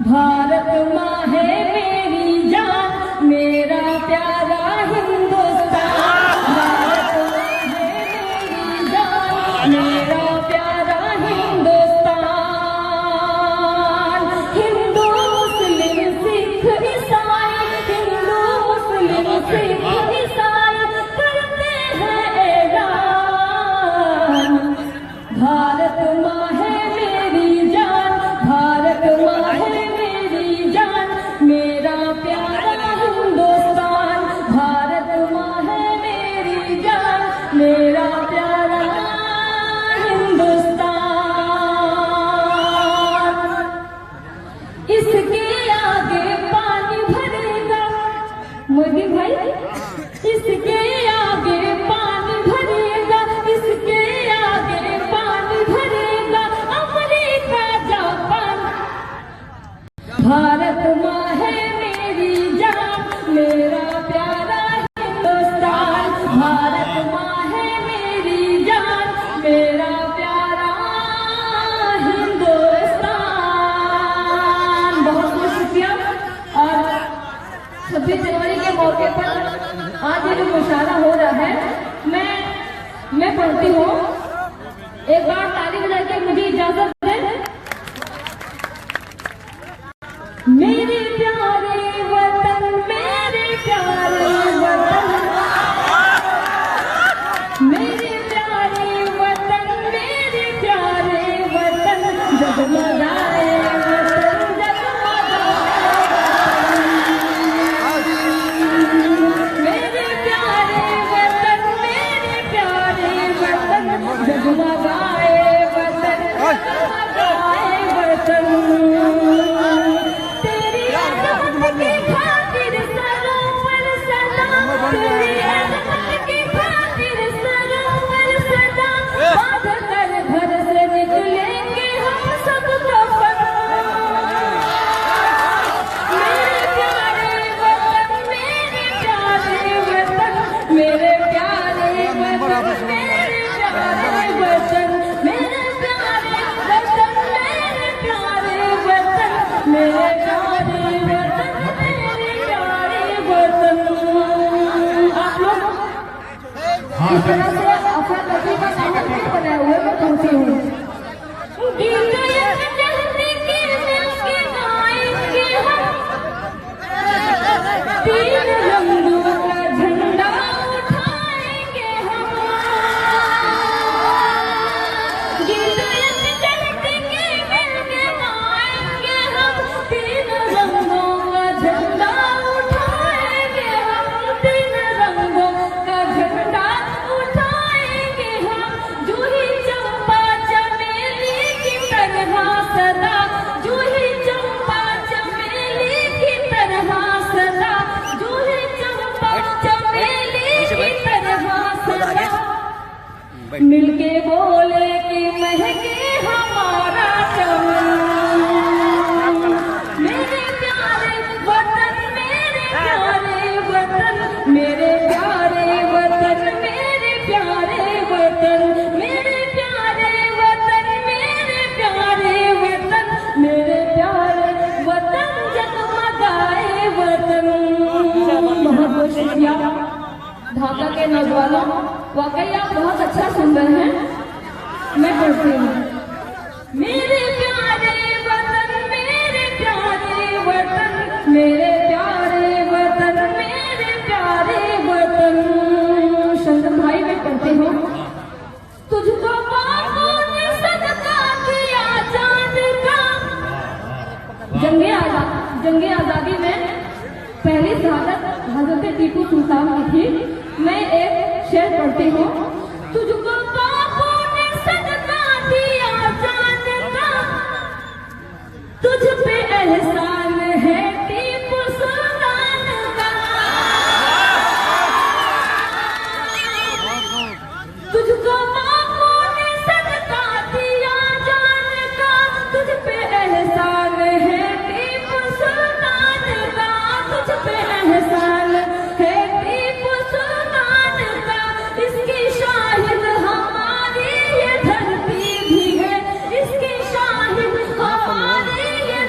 भारत माँ है मेरी जान, मेरा प्यारा हिंदुस्तान। भारत माँ है मेरी जान, मेरा प्यारा हिंदुस्तान। हिंदू मुस्लिम सिख ईसाई, हिंदू मुस्लिम सिख ईसाई करते हैं ऐलान। भारत माँ है मेरी जान, भारत माँ है मेरी जान, मेरा प्यारा हिंदुस्तान। भारत माँ है मेरी जान, मेरा प्यारा हिंदुस्तान। इसके आगे पानी भरेगा मोदी भाई, इसके आगे पानी भरेगा, इसके आगे पानी भरेगा अमेरिका जापान। भारत माँ है मेरी जान, मेरा प्यारा हिंदुस्तान। भारत माँ है मेरी जान, मेरा प्यारा हिंदुस्तान। बहुत बहुत शुक्रिया। और 26 जनवरी के मौके पर आज ये जो मुशायरा हो रहा है, मैं पढ़ती हूँ। एक बार ताली बजा के मुझे इजाजत दें। मेरे प्यारे वतन, मेरे प्यारे वतन, मेरे प्यारे वतन, मेरे प्यारे वतन, जगमगाए वतन, मेरे प्यारे वतन, मेरे प्यारे वतन, जगमगाए वतन, जगमगाए वतन। तेरी अज़मत की खातिर सरों पर सदा, तेरी अज़मत की खातिर सरों पर सदा, बांध कर घर से निकलेंगे हम सब कफन। मेरे प्यारे वतन, मेरे प्यारे वतन, मेरे प्यारे वतन, मेरे प्यारे वतन, मेरे प्यारे वतन, मेरे प्यारे वतन, मेरे प्यारे वतन, मेरे प्यारे वतन। आप लोग इस तरह से अफरा तफरी का सामान नहीं बनाए हुए मैं पढ़ती हूँ। गीत ये चलती के मिलके गाएंगे हम, तीन रंगों का झंडा उठाएंगे हम। गीत ये चलती के मिलके गाएंगे हम, तीन रंगों का झंडा उठाएंगे हम, तीन रंगों का झंडा उठाएंगे हम। जूही चंपा चमेली की तरह सदा, जूही चंपा चमेली की तरह सदा, जूही चंपा चमेली की तरह सदा, मिलके बोले कि महके हमारा चमन। मेरे प्यारे वतन, मेरे प्यारे वतन, मेरे प्यारे वतन, मेरे प्यारे वतन, मेरे प्यारे वतन, मेरे प्यारे वतन, मेरे प्यारे वतन, जगमगाए वतन। बहुत बहुत शुक्रिया ढाका के नौजवानों, वाकई आप बहुत अच्छा सुंदर हैं। मैं पढ़ती हूँ। मेरे प्यारे वतन, मेरे प्यारे वतन, मेरे प्यारे वतन, मेरे प्यारे वतन। शंकर भाई मैं पढ़ती हूँ। तुझको बापू ने सदका किया चांद का। जंगे आजादी में पहली शहादत हजरत टीपू सुल्तान की थी। मैं एक शेर पढ़ती हूँ। तुझको बापू ने सदका दिया चांद का, तुझ पे एहसान है टीपू सुल्तान का। तुझको बापू ने सदका दिया जान का, तुझ पे एहसान है टीपू सुल्तान का, तुझ पे एहसान है टीपू सुल्तान का। इसकी शाहिद हमारी ये धरती भी है, इसकी शाहिद हमारी ये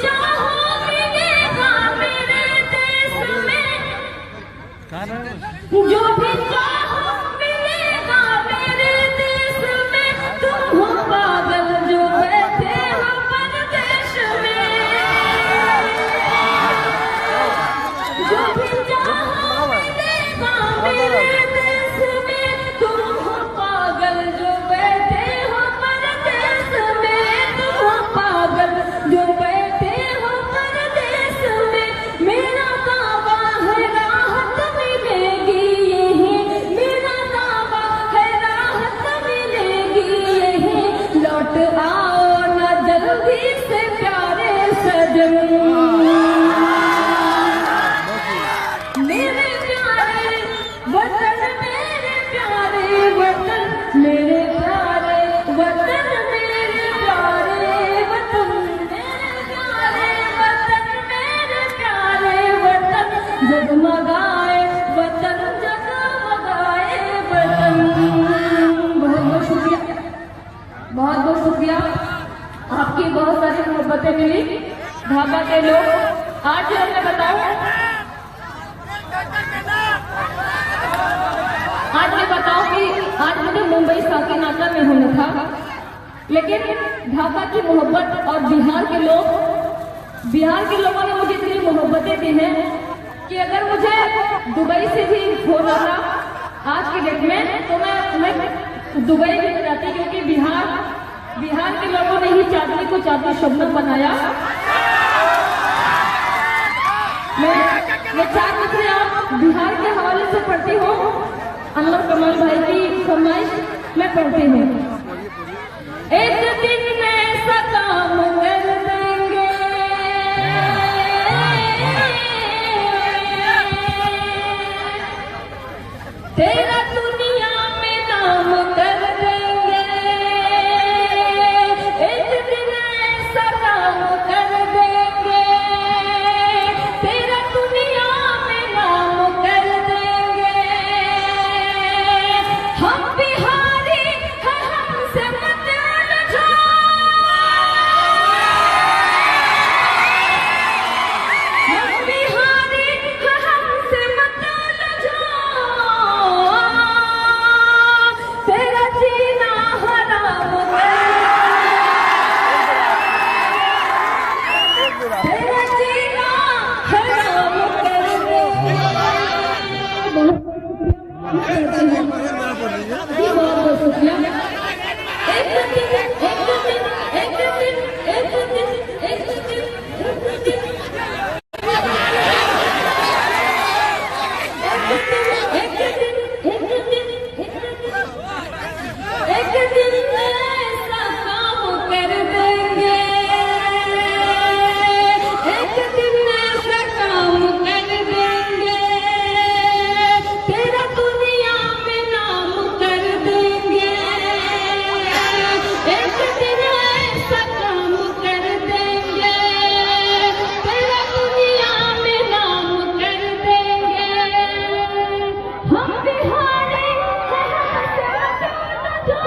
चाहो मिलेगा मेरे देश में, जो भी चाहो मिलेगा मेरे देश में। तुम हो पागल जो बैठे हो परदेश में, जो भी चाहो मिलेगा मेरे देश में। तुम हो पागल जो बैठे हो परदेश में, तुम हो पागल जो बैठे हो परदेश में। मेरा दावा है राहत मिलेगी यहीं, मेरा दावा है राहत मिलेगी यहीं। लौट आओ ना जल्दी से प्यारे सजन, मेरे प्यारे वतन, मेरे प्यारे वतन, मेरे प्यारे वतन, मेरे प्यारे वतन, मेरे प्यारे वतन, मेरे प्यारे वतन। जगमगाए वतन, जगमगाए वतन। बहुत बहुत शुक्रिया, बहुत बहुत शुक्रिया। आपकी बहुत सारी मोहब्बतें मिली ढाका के लोग। आज मैं बताऊं, आज मैं बताऊं कि आज मुझे मुंबई साकीनाका में होना था, लेकिन ढाका की मोहब्बत और बिहार के लोगों ने मुझे इतनी मोहब्बतें दी हैं कि अगर मुझे दुबई से भी होना था आज की डेट में तो मैं दुबई भी जाती, क्योंकि बिहार के लोगों ने ही चांदनी को चांदनी शबनम बनाया। मैं 4 मिसरे आप बिहार के हवाले से पढ़ती हूँ। अनवर कमाल भाई की फरमाइश मैं पढ़ती हूँ। एक दिन ऐसा काम कर देंगे, तेरा दुनिया में नाम कर देंगे। एक दिन ऐसा काम कर देंगे, तेरा दुनिया में नाम कर देंगे। हम बिहारी हैं, हमसे मत लजो, हम बिहारी हैं, हमसे मत लजो। तेरा जीना हराम कर, तेरा जीना हराम कर दे। बहुत बहुत शुक्रिया। एक दिन, एक दिन, एक दिन, एक दिन, एक दिन, एक दिन ऐसा काम कर देंगे, एक दिन ऐसा काम कर देंगे। तेरा दुनिया में नाम कर देंगे, एक दिन ऐसा काम कर देंगे। तेरा दुनिया में नाम कर देंगे। हम बिहारी हैं, हमसे मत लजो,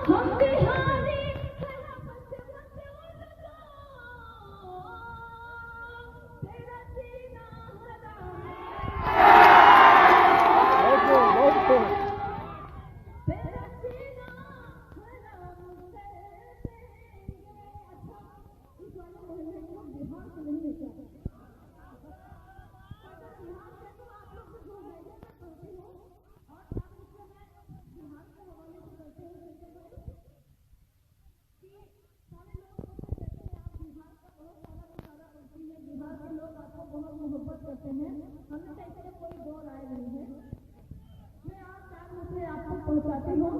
हम बिहारी हैं, हमसे मत लजो। तेरा जीना हराम, तेरा जीना हराम कर देंगे। इस वाले मोहल्ले को बिहार से नहीं लेकर आते। अगर बिहार से तो आप लोग को जो भेजे मैं करती हूँ, और आप मुझसे मैं बिहार के हवाले से करते हुए कि सारे लोग मुझे कहते हैं आप बिहार का बहुत सारा इशारा करती है, बिहार के लोग आपको बहुत मोहब्बत करते हैं। हमेशा इससे कोई दो राय नहीं है। मैं आज 4 मिसरे आपको पहुँचाती हूँ।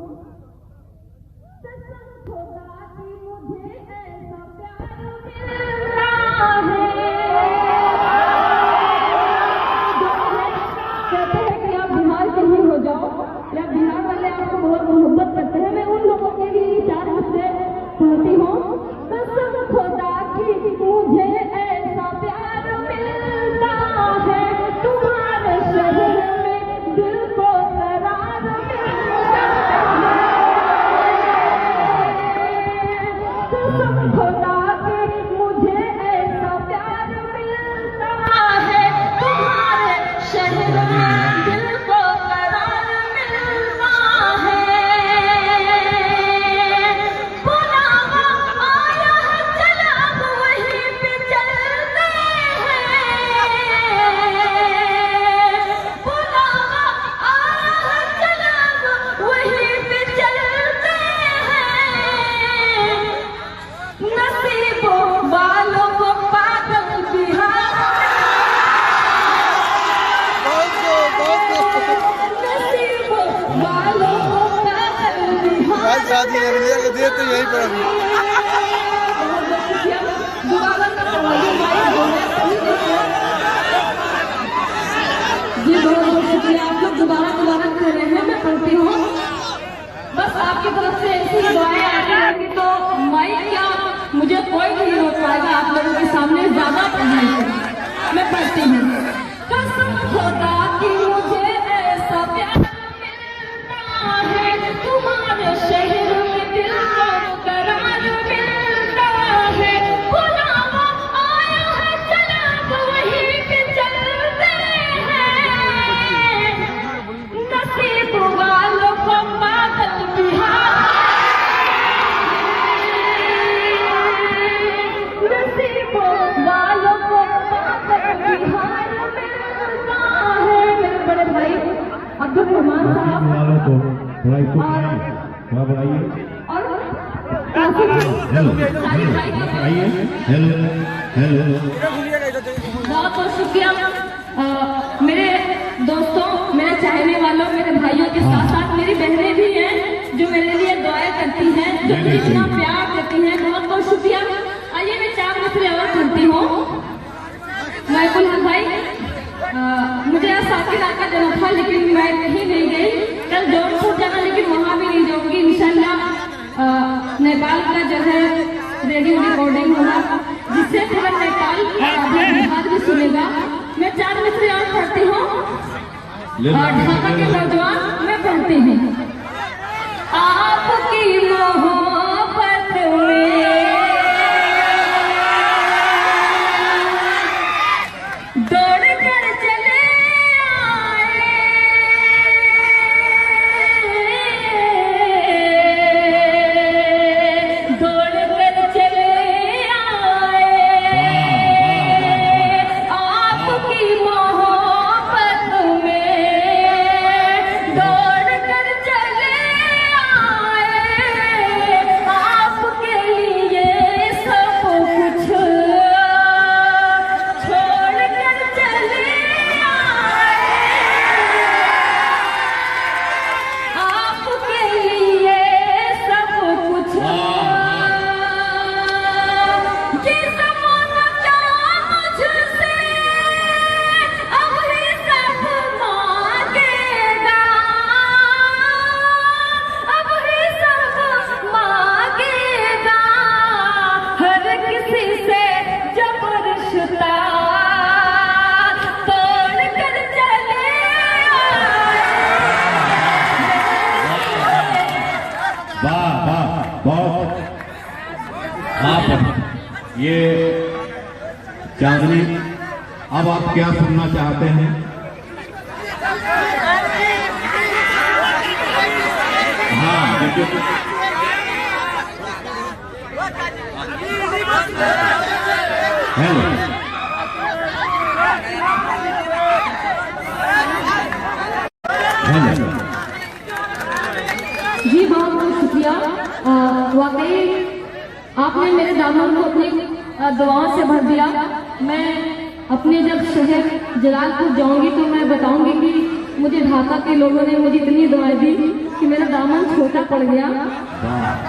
कसम खुदा की मुझे ऐसा प्यार मिलता है, जो मुझे कहते हैं कि आप बिहार के ही हो जाओ, या बिहार वाले आपको बहुत मोहब्बत करते हैं। मैं उन लोगों के लिए 4 मिसरे पढ़ती हूँ। कसम खुदा की मुझे ऐसा प्यार मिलता है, तुम्हारे शहर में कसम खुदा की मुझे ऐसा प्यार मिलता है, तुम्हारे शहर में दिल को करार मिलता है। बुलावा आया है चला वहीं पे चलते हैं, बुलावा आया है चला वहीं पे चलते हैं। नसीबों वालों को पागल बिहार, नसीबों वालों को पागल बिहार। शादी देर तो यहीं पर अभी दोबारा का करवाइए माइक बोले सही देखिए जी। बहुत बहुत शुक्रिया, आप लोग दोबारा कर रहे हैं, मैं पढ़ती हूँ। बस आपकी तरफ से ऐसी दुआएं आती रहेंगी तो माइक क्या मुझे कोई नहीं रोक पाएगा आप लोगों के सामने ज्यादा पढ़ने से। मैं पढ़ती हूँ। कसम खुदा की मुझे ऐसा प्यार मिलता है, तुम्हारे शहर में दिल को करार मिलता है। बुलावा आया है चला वहीं पे चलते हैं। नसीब वालों को पागल बिहार, नसीबों वालों को पागल बिहार मिलता है। मेरे बड़े भाई अब्दुल रहमान साहब वालों को थोड़ा इसको बढ़ाइए और कासिम हेलो भाई का आइए हेलो हेलो बहुत बहुत शुक्रिया। मेरे दोस्तों, मेरे चाहने वालों, मेरे भाइयों के साथ साथ मेरी बहनें भी हैं जो मेरे लिए दुआएं करती हैं, जो मुझे इतना प्यार देती हैं। बहुत बहुत शुक्रिया। आइए मैं 4 मिसरे और पढ़ती हूँ। महफूल हक भाई, मुझे आज साकिरा का जन्म था लेकिन मैं कहीं नहीं गई। कल जौनपुर जाना लेकिन वहाँ भी नहीं जाऊंगी इंशाल्लाह। नेपाल का जो है रेडियो रिकॉर्डिंग होगा जिससे पूरा नेपाल और बिहार भी सुनेगा। मैं 4 मिसरे और पढ़ती हूँ। ढाका के नौजवान मैं पढ़ती हूँ। आपकी मोहब्बत में दौड़ कर चले आए, दौड़ कर चले आए। आपकी मोहब्बत में दौड़ कर चले आए। आपके लिए सब कुछ छोड़ कर चले आए। आपके लिए सब कुछ ये ज़माना क्या मुझसे अब ही सब मांगेगा, अब ही सब मांगेगा। हर किसी से जब रिश्ता तोड़ कर चले वाह वाह बहुत आप ये चांदनी अब आप क्या सुनना चाहते हैं? हाँ देखिए हेलो हेलो जी। बहुत बहुत शुक्रिया। वाकई आपने मेरे दामन को अपनी दुआओं से भर दिया। मैं अपने जब शहर जलालपुर जाऊंगी तो मैं बताऊंगी कि मुझे ढाका के लोगों ने मुझे इतनी दुआएं दी कि मेरा दामन छोटा पड़ गया। वाह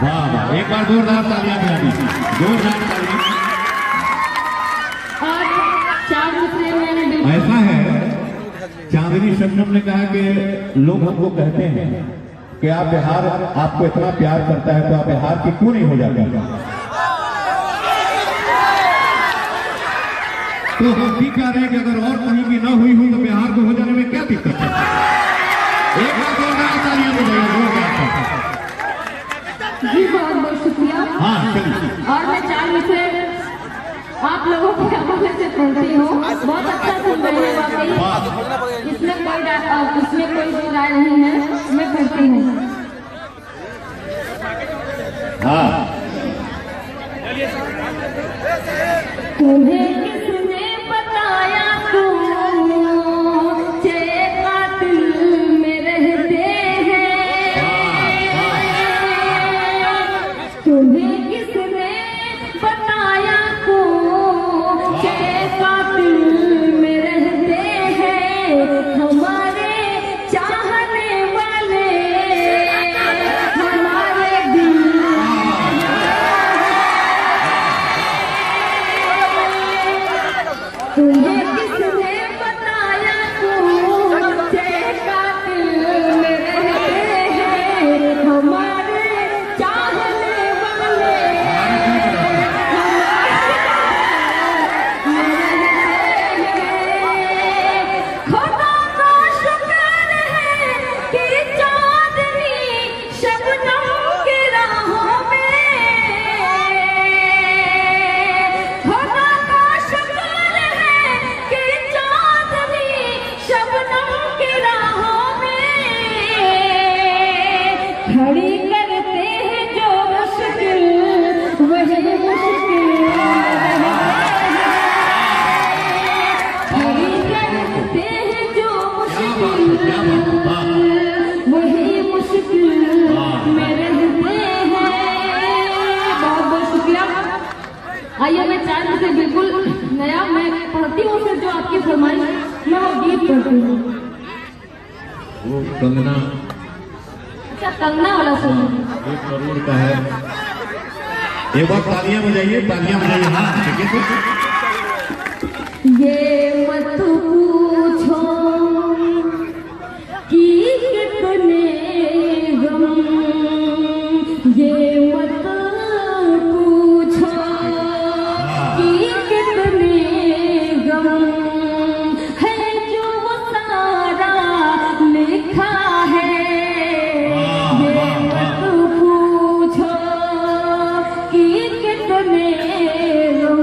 वाह वाह एक बार जोरदार तालियां बजा दीजिए, जोरदार तालियां। आज 4 मिसरे मैंने बिल्कुल ऐसा है चांदनी शबनम ने कहा कि लोग हमको कहते हैं कि आप बिहार आपको इतना प्यार करता है तो आप बिहार की क्यों नहीं हो जाते? तो हम भी कह रहे हैं कि अगर और कहीं भी ना हुई हो तो बिहार को हो जाने में क्या दिक्कत है? एक बार जोरदार तालियां बजाइए, जोरदार। जी बहुत बहुत शुक्रिया। हाँ चलिए। और आप लोगों के हवाले से पढ़ती हूँ। बहुत अच्छा सुन रहे हैं वाकई, इसमें कोई राय नहीं है, मैं पढ़ती हूँ। हाँ, तुम्हें किसने बताया तुम कातिल में रहते हैं? तुम्हें किसने बताया तुम कातिल में रहते हैं? हमारे चाहने वाले हमारे दिल तुम्हें किसने बताया तुम कातिल में रहते हैं? हमारे चाहने वाले खुदा का शुक्र है कि चांदनी शबनम की राहों में, खुदा का शुक्र है कि चांदनी शबनम की राहों में खड़ी करते हैं जो मुश्किल, वही मुश्किल खड़ी करते हैं जो मुश्किल, वही मुश्किल में रहते हैं। बहुत बहुत शुक्रिया। आइए मैं चांद से बिल्कुल नया मैं पढ़ती हूँ, फिर जो आपकी फरमाइश मैं वो गीत पढ़ती हूँ। वो कंगना क्या कंगना वाला सुन 1 करोड़ का है। एक बार तालियां बजाइए, तालियां बजाइए। हाँ, देखिए तो ये मत पूछो कि कितने गम, ये मत पूछो कि कितने गम है जो वो सारा लिखा है। ये मत पूछो कि कितने गम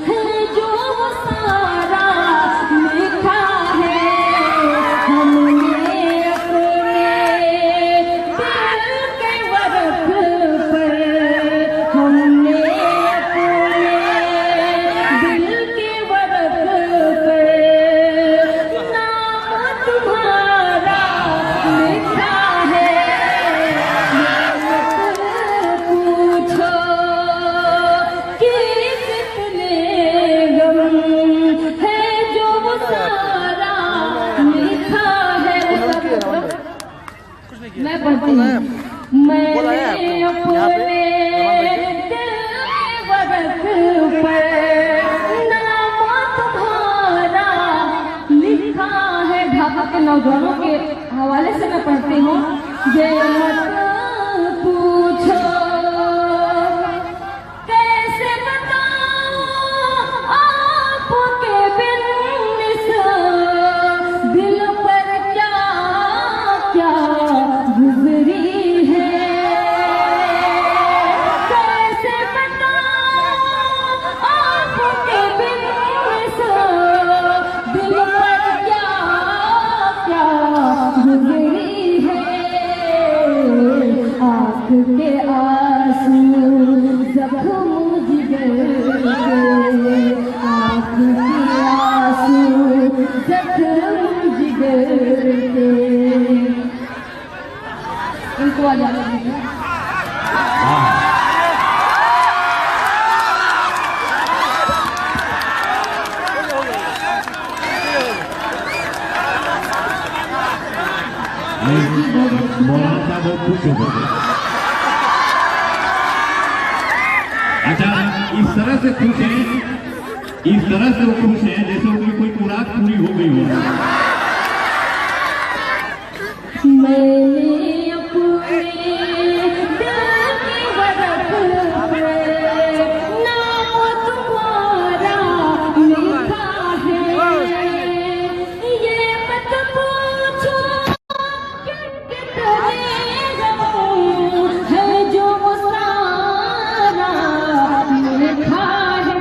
है जो वो सारा लिखा है। हमने मैं पढ़ती हूँ। मैंने अपने दिल के वरक पर नाम तुम्हारा लिखा है। ढाका के नौजवानों के हवाले से मैं पढ़ती हूँ। ये मत पूछो कैसे बताऊं आपके बिन इस दिल पर क्या क्या गुजरी है। कैसे बताऊं आपके बिन इस दिल पर क्या क्या गुजरी है। आँख के आंसू जख्म जिगर के, आँख के आंसू जख्म जिगर के। इनको आ जाना चाहिए। मौलाना साहब बहुत खुश हो गए। अच्छा, इस तरह से खुश हैं, इस तरह से वो खुश हैं जैसे उनकी कोई मुराद पूरी हो गई हो। मैंने अपने दिल की वरक पे नाम तुम्हारा लिखा है। ये मत पूछो कि कितने गम है जो वो सारा लिखा है।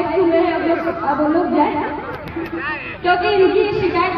हाई स्कूल में है, अब हम लोग जाए क्योंकि इनकी शिकायत